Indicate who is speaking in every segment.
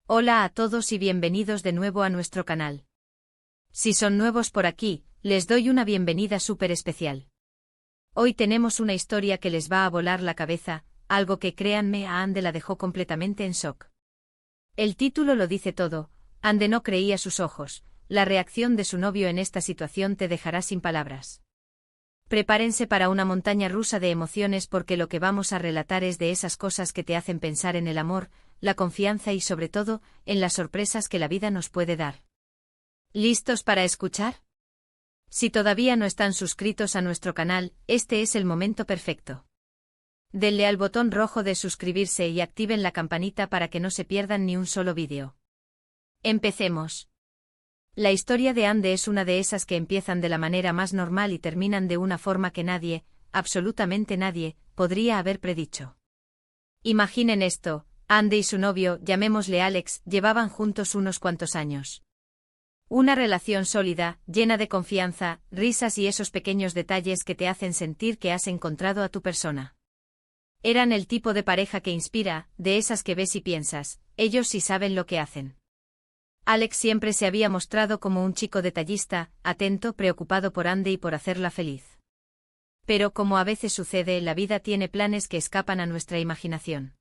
Speaker 1: Hola a todos y bienvenidos de nuevo a nuestro canal. Si son nuevos por aquí, les doy una bienvenida súper especial. Hoy tenemos una historia que les va a volar la cabeza, algo que créanme a Ande la dejó completamente en shock. El título lo dice todo, Ande no creía sus ojos, la reacción de su novio en esta situación te dejará sin palabras. Prepárense para una montaña rusa de emociones porque lo que vamos a relatar es de esas cosas que te hacen pensar en el amor, la confianza y sobre todo, en las sorpresas que la vida nos puede dar. ¿Listos para escuchar? Si todavía no están suscritos a nuestro canal, este es el momento perfecto. Denle al botón rojo de suscribirse y activen la campanita para que no se pierdan ni un solo vídeo. Empecemos. La historia de Ande es una de esas que empiezan de la manera más normal y terminan de una forma que nadie, absolutamente nadie, podría haber predicho. Imaginen esto, Ande y su novio, llamémosle Alex, llevaban juntos unos cuantos años. Una relación sólida, llena de confianza, risas y esos pequeños detalles que te hacen sentir que has encontrado a tu persona. Eran el tipo de pareja que inspira, de esas que ves y piensas, ellos sí saben lo que hacen. Alex siempre se había mostrado como un chico detallista, atento, preocupado por Ande y por hacerla feliz. Pero como a veces sucede, la vida tiene planes que escapan a nuestra imaginación.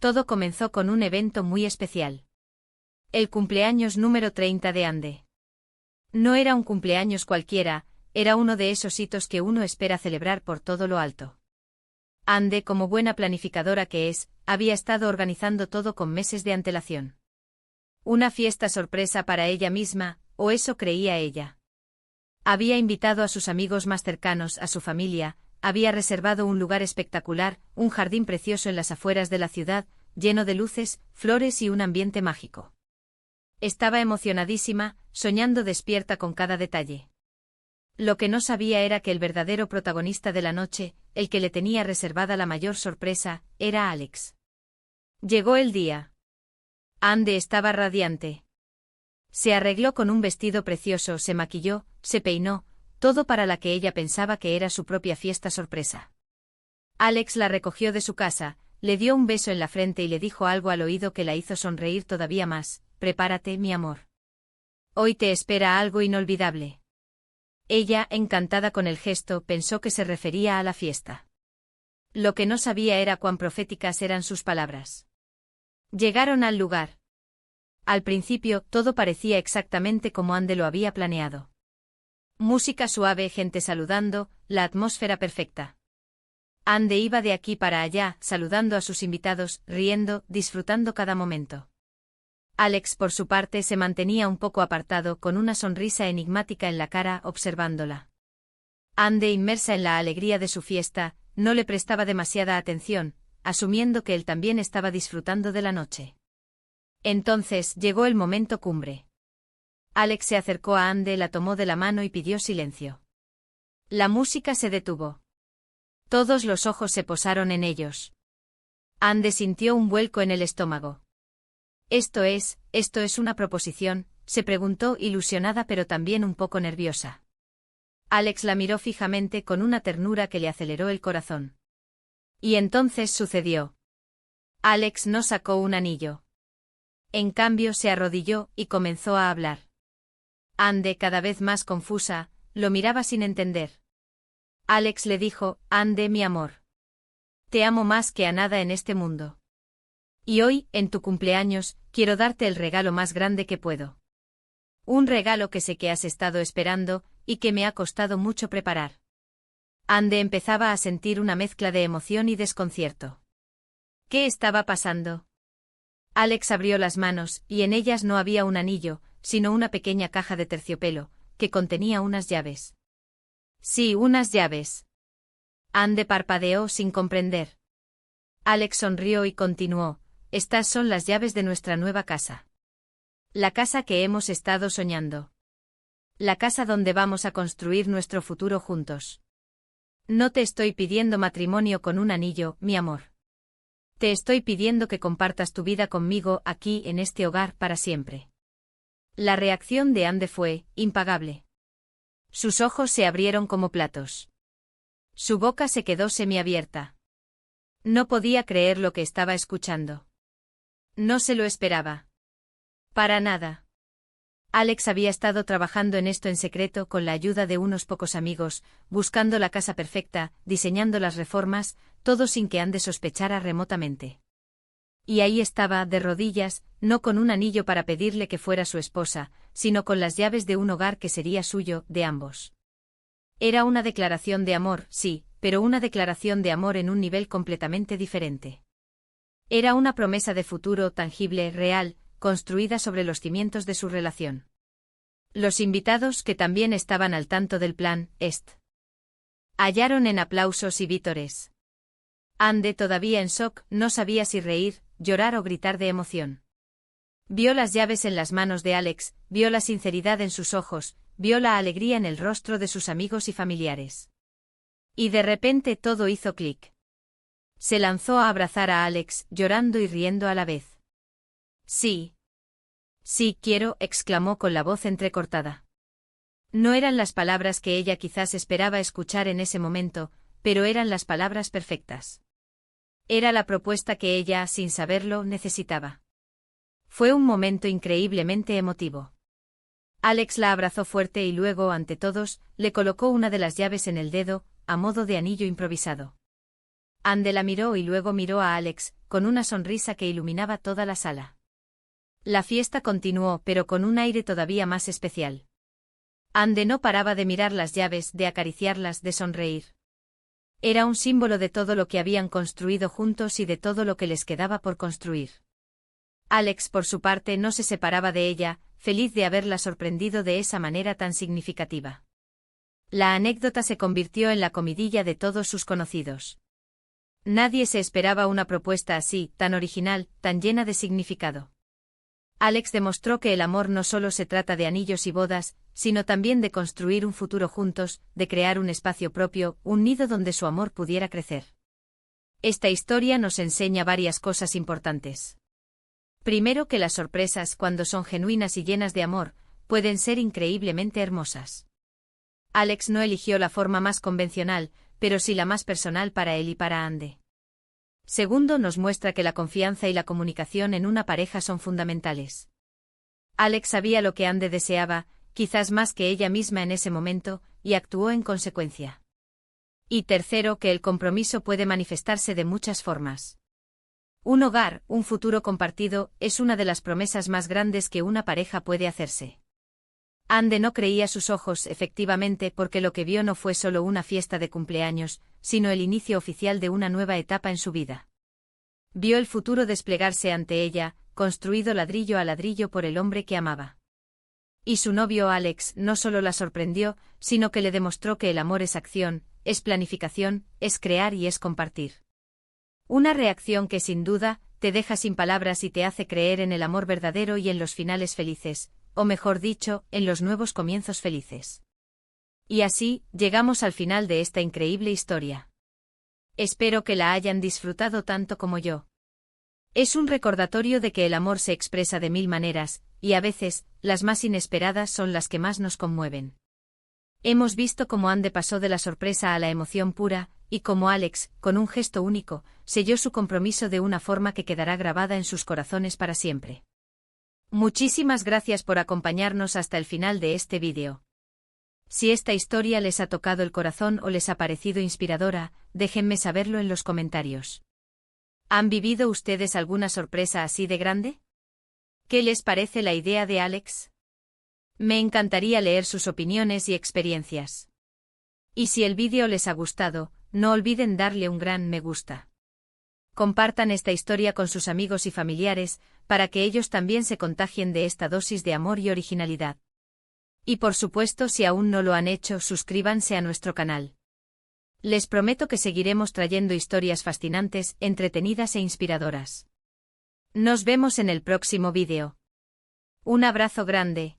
Speaker 1: Todo comenzó con un evento muy especial. El cumpleaños número 30 de Ande. No era un cumpleaños cualquiera, era uno de esos hitos que uno espera celebrar por todo lo alto. Ande, como buena planificadora que es, había estado organizando todo con meses de antelación. Una fiesta sorpresa para ella misma, o eso creía ella. Había invitado a sus amigos más cercanos, a su familia, había reservado un lugar espectacular, un jardín precioso en las afueras de la ciudad, lleno de luces, flores y un ambiente mágico. Estaba emocionadísima, soñando despierta con cada detalle. Lo que no sabía era que el verdadero protagonista de la noche, el que le tenía reservada la mayor sorpresa, era Alex. Llegó el día. Ande estaba radiante. Se arregló con un vestido precioso, se maquilló, se peinó, todo para la que ella pensaba que era su propia fiesta sorpresa. Alex la recogió de su casa, le dio un beso en la frente y le dijo algo al oído que la hizo sonreír todavía más, prepárate, mi amor. Hoy te espera algo inolvidable. Ella, encantada con el gesto, pensó que se refería a la fiesta. Lo que no sabía era cuán proféticas eran sus palabras. Llegaron al lugar. Al principio, todo parecía exactamente como Ande lo había planeado. Música suave, gente saludando, la atmósfera perfecta. Ande iba de aquí para allá, saludando a sus invitados, riendo, disfrutando cada momento. Alex, por su parte, se mantenía un poco apartado, con una sonrisa enigmática en la cara, observándola. Ande, inmersa en la alegría de su fiesta, no le prestaba demasiada atención, asumiendo que él también estaba disfrutando de la noche. Entonces llegó el momento cumbre. Alex se acercó a Ande, la tomó de la mano y pidió silencio. La música se detuvo. Todos los ojos se posaron en ellos. Ande sintió un vuelco en el estómago. Esto es una proposición, se preguntó ilusionada pero también un poco nerviosa. Alex la miró fijamente con una ternura que le aceleró el corazón. Y entonces sucedió. Alex no sacó un anillo. En cambio se arrodilló y comenzó a hablar. Ande, cada vez más confusa, lo miraba sin entender. Alex le dijo, Ande, mi amor. Te amo más que a nada en este mundo. Y hoy, en tu cumpleaños, quiero darte el regalo más grande que puedo. Un regalo que sé que has estado esperando, y que me ha costado mucho preparar. Ande empezaba a sentir una mezcla de emoción y desconcierto. ¿Qué estaba pasando? Alex abrió las manos, y en ellas no había un anillo, sino una pequeña caja de terciopelo, que contenía unas llaves. Sí, unas llaves. Ande parpadeó sin comprender. Alex sonrió y continuó, estas son las llaves de nuestra nueva casa. La casa que hemos estado soñando. La casa donde vamos a construir nuestro futuro juntos. No te estoy pidiendo matrimonio con un anillo, mi amor. Te estoy pidiendo que compartas tu vida conmigo aquí en este hogar para siempre. La reacción de Ande fue impagable. Sus ojos se abrieron como platos. Su boca se quedó semiabierta. No podía creer lo que estaba escuchando. No se lo esperaba. Para nada. Alex había estado trabajando en esto en secreto con la ayuda de unos pocos amigos, buscando la casa perfecta, diseñando las reformas, todo sin que Anne sospechara remotamente. Y ahí estaba, de rodillas, no con un anillo para pedirle que fuera su esposa, sino con las llaves de un hogar que sería suyo, de ambos. Era una declaración de amor, sí, pero una declaración de amor en un nivel completamente diferente. Era una promesa de futuro tangible, real, construida sobre los cimientos de su relación. Los invitados, que también estaban al tanto del plan, hallaron en aplausos y vítores. Anne, todavía en shock, no sabía si reír, llorar o gritar de emoción. Vio las llaves en las manos de Alex, vio la sinceridad en sus ojos, vio la alegría en el rostro de sus amigos y familiares. Y de repente todo hizo clic. Se lanzó a abrazar a Alex, llorando y riendo a la vez. Sí. Sí, quiero, exclamó con la voz entrecortada. No eran las palabras que ella quizás esperaba escuchar en ese momento, pero eran las palabras perfectas. Era la propuesta que ella, sin saberlo, necesitaba. Fue un momento increíblemente emotivo. Alex la abrazó fuerte y luego, ante todos, le colocó una de las llaves en el dedo, a modo de anillo improvisado. Anne la miró y luego miró a Alex, con una sonrisa que iluminaba toda la sala. La fiesta continuó, pero con un aire todavía más especial. Anne no paraba de mirar las llaves, de acariciarlas, de sonreír. Era un símbolo de todo lo que habían construido juntos y de todo lo que les quedaba por construir. Alex, por su parte, no se separaba de ella, feliz de haberla sorprendido de esa manera tan significativa. La anécdota se convirtió en la comidilla de todos sus conocidos. Nadie se esperaba una propuesta así, tan original, tan llena de significado. Alex demostró que el amor no solo se trata de anillos y bodas, sino también de construir un futuro juntos, de crear un espacio propio, un nido donde su amor pudiera crecer. Esta historia nos enseña varias cosas importantes. Primero, que las sorpresas, cuando son genuinas y llenas de amor, pueden ser increíblemente hermosas. Alex no eligió la forma más convencional, pero sí la más personal para él y para Anne. Segundo, nos muestra que la confianza y la comunicación en una pareja son fundamentales. Alex sabía lo que Anne deseaba, quizás más que ella misma en ese momento, y actuó en consecuencia. Y tercero, que el compromiso puede manifestarse de muchas formas. Un hogar, un futuro compartido, es una de las promesas más grandes que una pareja puede hacerse. Anne no creía sus ojos, efectivamente, porque lo que vio no fue solo una fiesta de cumpleaños, sino el inicio oficial de una nueva etapa en su vida. Vio el futuro desplegarse ante ella, construido ladrillo a ladrillo por el hombre que amaba. Y su novio Alex no solo la sorprendió, sino que le demostró que el amor es acción, es planificación, es crear y es compartir. Una reacción que sin duda, te deja sin palabras y te hace creer en el amor verdadero y en los finales felices, o mejor dicho, en los nuevos comienzos felices. Y así, llegamos al final de esta increíble historia. Espero que la hayan disfrutado tanto como yo. Es un recordatorio de que el amor se expresa de mil maneras, y a veces, las más inesperadas son las que más nos conmueven. Hemos visto cómo Anne pasó de la sorpresa a la emoción pura, y cómo Alex, con un gesto único, selló su compromiso de una forma que quedará grabada en sus corazones para siempre. Muchísimas gracias por acompañarnos hasta el final de este vídeo. Si esta historia les ha tocado el corazón o les ha parecido inspiradora, déjenme saberlo en los comentarios. ¿Han vivido ustedes alguna sorpresa así de grande? ¿Qué les parece la idea de Alex? Me encantaría leer sus opiniones y experiencias. Y si el vídeo les ha gustado, no olviden darle un gran me gusta. Compartan esta historia con sus amigos y familiares, para que ellos también se contagien de esta dosis de amor y originalidad. Y por supuesto, si aún no lo han hecho, suscríbanse a nuestro canal. Les prometo que seguiremos trayendo historias fascinantes, entretenidas e inspiradoras. Nos vemos en el próximo vídeo. Un abrazo grande.